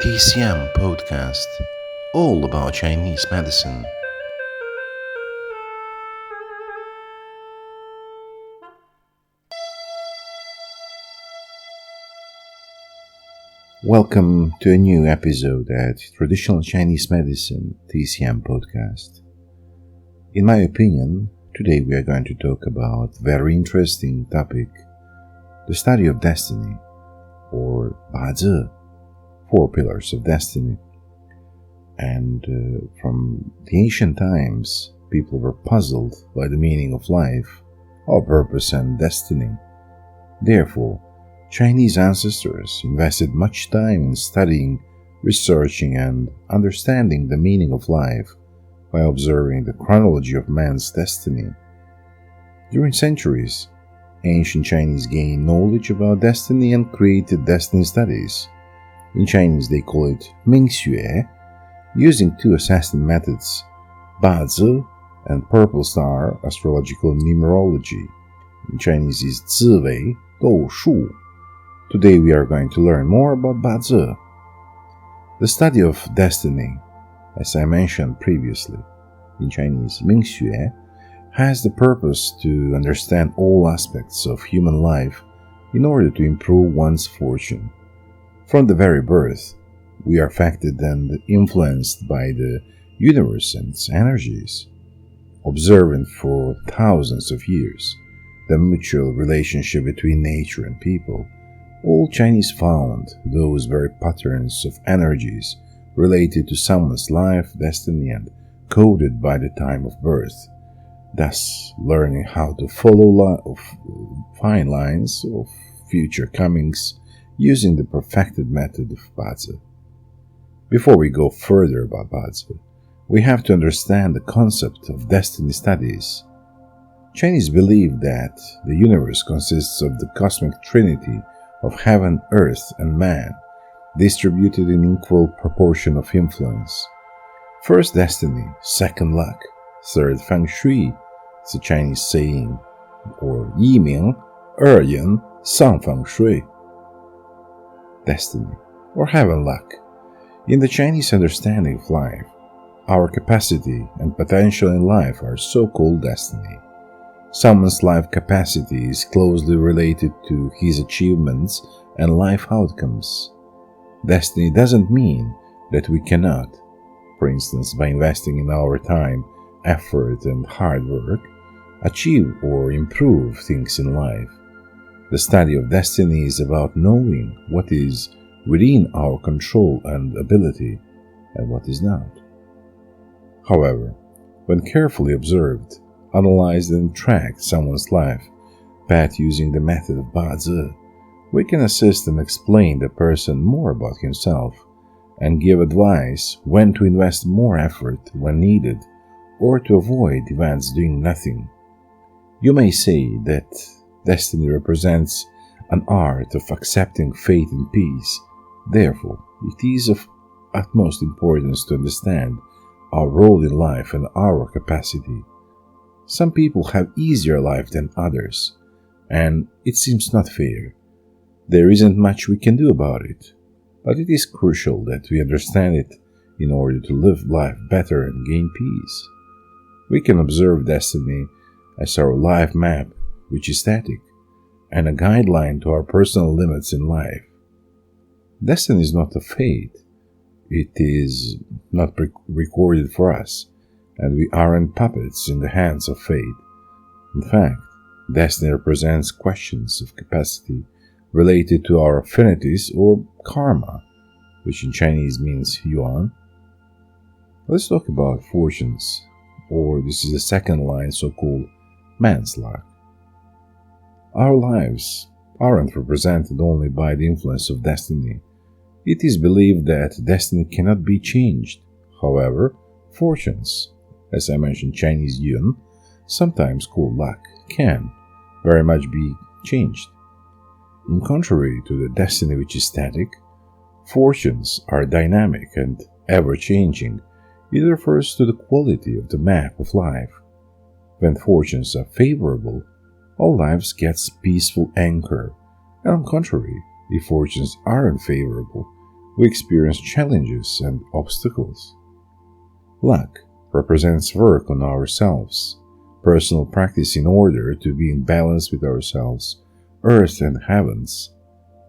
TCM podcast, all about Chinese medicine. Welcome to a new episode at Traditional Chinese Medicine TCM podcast. In my opinion, today we are going to talk about a very interesting topic, the study of destiny, or BaZi, 4 pillars of destiny. And from the ancient times, people were puzzled by the meaning of life, our purpose and destiny. Therefore, Chinese ancestors invested much time in studying, researching, and understanding the meaning of life by observing the chronology of man's destiny. During centuries, ancient Chinese gained knowledge about destiny and created destiny studies. In Chinese, they call it Ming Xue, using 2 assessment methods, BaZi and purple star astrological numerology. In Chinese is紫微斗数. Today we are going to learn more about BaZi. The study of destiny, as I mentioned previously, in Chinese Ming Xue, has the purpose to understand all aspects of human life in order to improve one's fortune. From the very birth, we are affected and influenced by the universe and its energies. Observing for thousands of years the mutual relationship between nature and people, all Chinese found those very patterns of energies related to someone's life, destiny, and coded by the time of birth, thus learning how to follow fine lines of future comings using the perfected method of BaZi. Before we go further about BaZi, we have to understand the concept of destiny studies. Chinese believe that the universe consists of the cosmic trinity of heaven, earth, and man, distributed in equal proportion of influence. First destiny, second luck, third feng shui, is a Chinese saying, or yi ming, yin, sang feng shui. Destiny, or heaven luck. In the Chinese understanding of life, our capacity and potential in life are so-called destiny. Someone's life capacity is closely related to his achievements and life outcomes. Destiny doesn't mean that we cannot, for instance, by investing in our time, effort, and hard work, achieve or improve things in life. The study of destiny is about knowing what is within our control and ability and what is not. However, when carefully observed, analyzed, and tracked someone's life path using the method of BaZi, we can assist and explain the person more about himself and give advice when to invest more effort when needed or to avoid events doing nothing. You may say that destiny represents an art of accepting fate and peace. Therefore, it is of utmost importance to understand our role in life and our capacity. Some people have easier life than others, and it seems not fair. There isn't much we can do about it, but it is crucial that we understand it in order to live life better and gain peace. We can observe destiny as our life map, which is static, and a guideline to our personal limits in life. Destiny is not a fate. It is not recorded for us, and we aren't puppets in the hands of fate. In fact, destiny represents questions of capacity related to our affinities or karma, which in Chinese means yuan. Let's talk about fortunes, or this is the second line, so-called man's luck. Our lives aren't represented only by the influence of destiny. It is believed that destiny cannot be changed. However, fortunes, as I mentioned Chinese yuan, sometimes called luck, can very much be changed. In contrary to the destiny which is static, fortunes are dynamic and ever-changing. It refers to the quality of the map of life. When fortunes are favorable, all lives gets peaceful anchor, and on the contrary, if fortunes are unfavorable, we experience challenges and obstacles. Luck represents work on ourselves, personal practice in order to be in balance with ourselves, earth and heavens.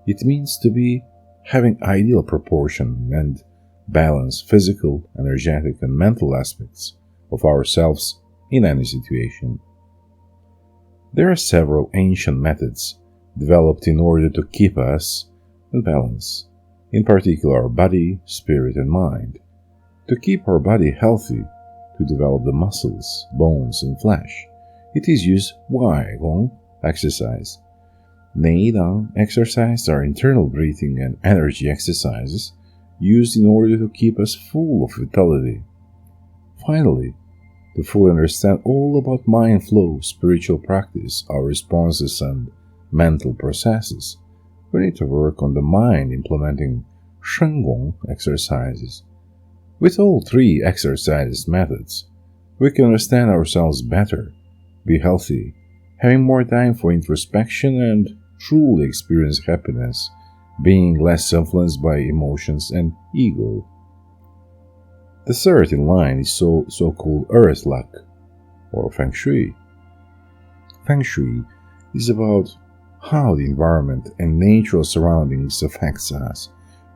It means to be having ideal proportion and balance physical, energetic, and mental aspects of ourselves in any situation. There are several ancient methods developed in order to keep us in balance, in particular our body, spirit, and mind. To keep our body healthy, to develop the muscles, bones, and flesh, it is used Gong exercise. Neidang exercise are internal breathing and energy exercises used in order to keep us full of vitality. Finally, to fully understand all about mind flow, spiritual practice, our responses, and mental processes, we need to work on the mind implementing Gong exercises. With all three exercise methods, we can understand ourselves better, be healthy, having more time for introspection, and truly experience happiness, being less influenced by emotions and ego. The third in line is so-called earth luck, or Feng Shui. Feng Shui is about how the environment and natural surroundings affects us,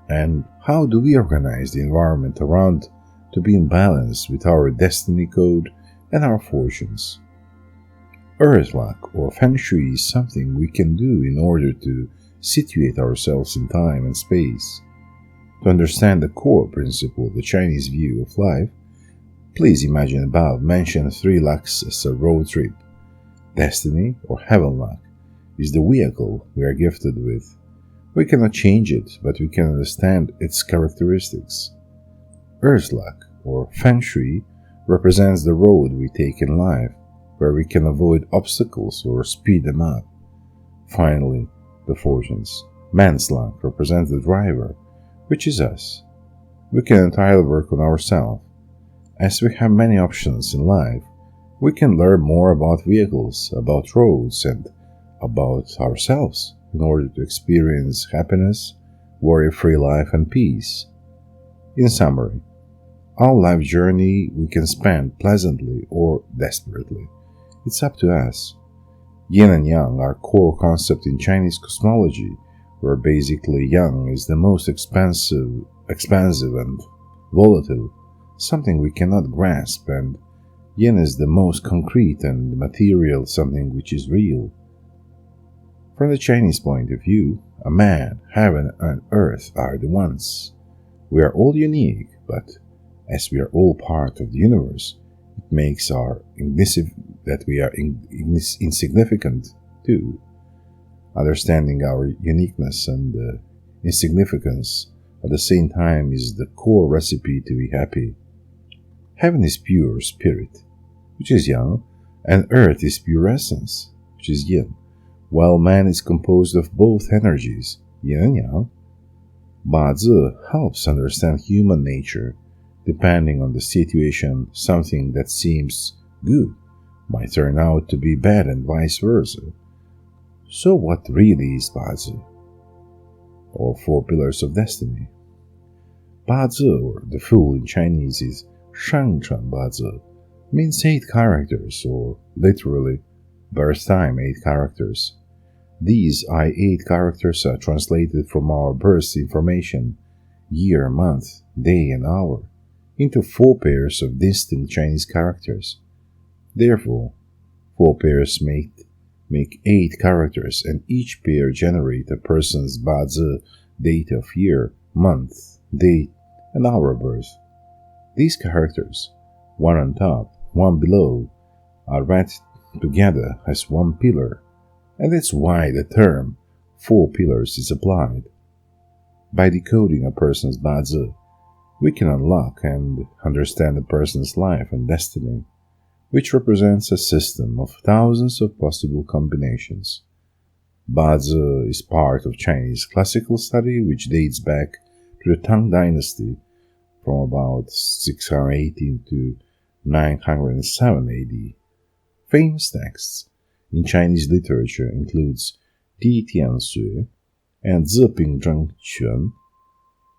and how do we organize the environment around to be in balance with our destiny code and our fortunes. Earth luck or Feng Shui is something we can do in order to situate ourselves in time and space. To understand the core principle of the Chinese view of life, please imagine above mentioned three lucks as a road trip. Destiny or heaven luck is the vehicle we are gifted with. We cannot change it, but we can understand its characteristics. Earth luck or Feng Shui represents the road we take in life, where we can avoid obstacles or speed them up. Finally, the fortunes. Man's luck represents the driver, which is us. We can entirely work on ourselves. As we have many options in life, we can learn more about vehicles, about roads, and about ourselves in order to experience happiness, worry-free life, and peace. In summary, our life journey we can spend pleasantly or desperately. It's up to us. Yin and Yang are core concept in Chinese cosmology, where basically Yang is the most expansive and volatile, something we cannot grasp, and Yin is the most concrete and material, something which is real. From the Chinese point of view, a man, heaven, and earth are the ones. We are all unique, but as we are all part of the universe, it makes our that we are insignificant too. Understanding our uniqueness and insignificance at the same time is the core recipe to be happy. Heaven is pure spirit, which is Yang, and earth is pure essence, which is Yin, while man is composed of both energies, Yin and Yang. BaZi helps understand human nature. Depending on the situation, something that seems good might turn out to be bad and vice versa. So what really is BaZi, or Four Pillars of Destiny? BaZi, or the Fool in Chinese, is Shangchuan BaZi, means 8 characters, or literally birth time 8 characters. These 8 characters are translated from our birth information, year, month, day, and hour, into 4 pairs of distinct Chinese characters. Therefore, 4 pairs make 8 characters, and each pair generate a person's BaZi date of year, month, date, and hour of birth. These characters, one on top, one below, are read together as one pillar, and that's why the term 4 pillars is applied. By decoding a person's BaZi, we can unlock and understand a person's life and destiny, which represents a system of thousands of possible combinations. BaZi is part of Chinese classical study, which dates back to the Tang Dynasty from about 618 to 907 AD. Famous texts in Chinese literature includes Di Tianxue and Ziping Zheng Quan.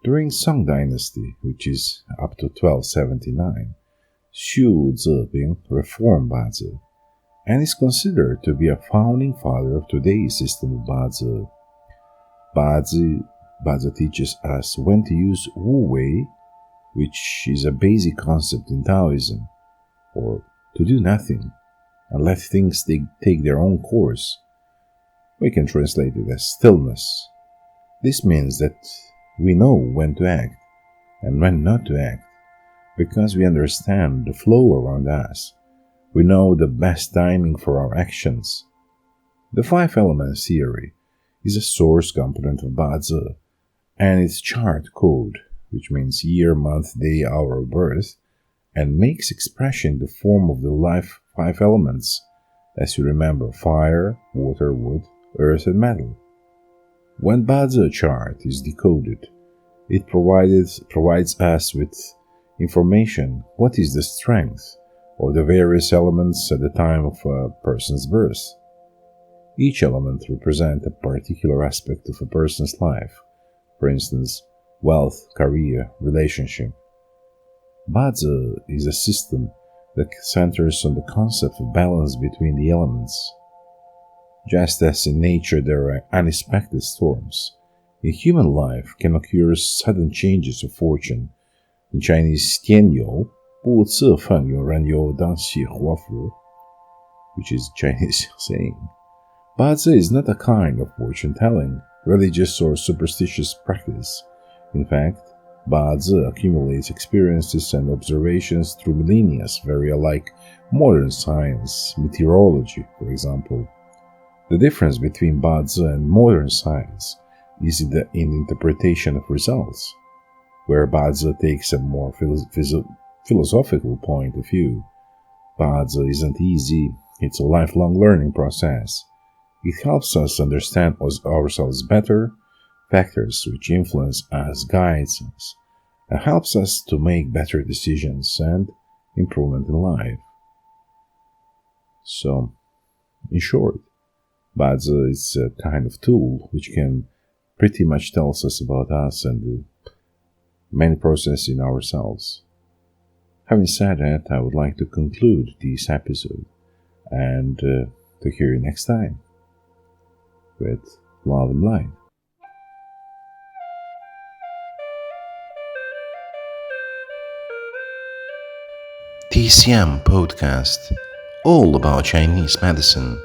During Song Dynasty, which is up to 1279, Xu Zebing reformed BaZi and is considered to be a founding father of today's system of BaZi. BaZi teaches us when to use Wu Wei, which is a basic concept in Taoism, or to do nothing and let things take their own course. We can translate it as stillness. This means that we know when to act and when not to act, because we understand the flow around us. We know the best timing for our actions. The 5 elements theory is a source component of BaZi, and its chart code, which means year, month, day, hour of birth, and makes expression in the form of the 5 elements, as you remember: fire, water, wood, earth, and metal. When BaZi chart is decoded, it provides us with information what is the strength of the various elements at the time of a person's birth. Each element represents a particular aspect of a person's life, for instance, wealth, career, relationship. BaZi is a system that centers on the concept of balance between the elements. Just as in nature there are unexpected storms, in human life can occur sudden changes of fortune. In Chinese, 天有不自奋勇人有当喜活福, which is Chinese saying. BaZi is not a kind of fortune-telling, religious or superstitious practice. In fact, BaZi accumulates experiences and observations through millennia, very unlike modern science, meteorology, for example. The difference between BaZi and modern science is in the interpretation of results, where BaZi takes a more philosophical point of view. BaZi isn't easy, it's a lifelong learning process. It helps us understand ourselves better, factors which influence us, guides us, and helps us to make better decisions and improvement in life. So, in short, BaZi is a kind of tool which can pretty much tell us about us and the many processes in ourselves. Having said that, I would like to conclude this episode and to hear you next time with love and light. TCM Podcast, all about Chinese medicine.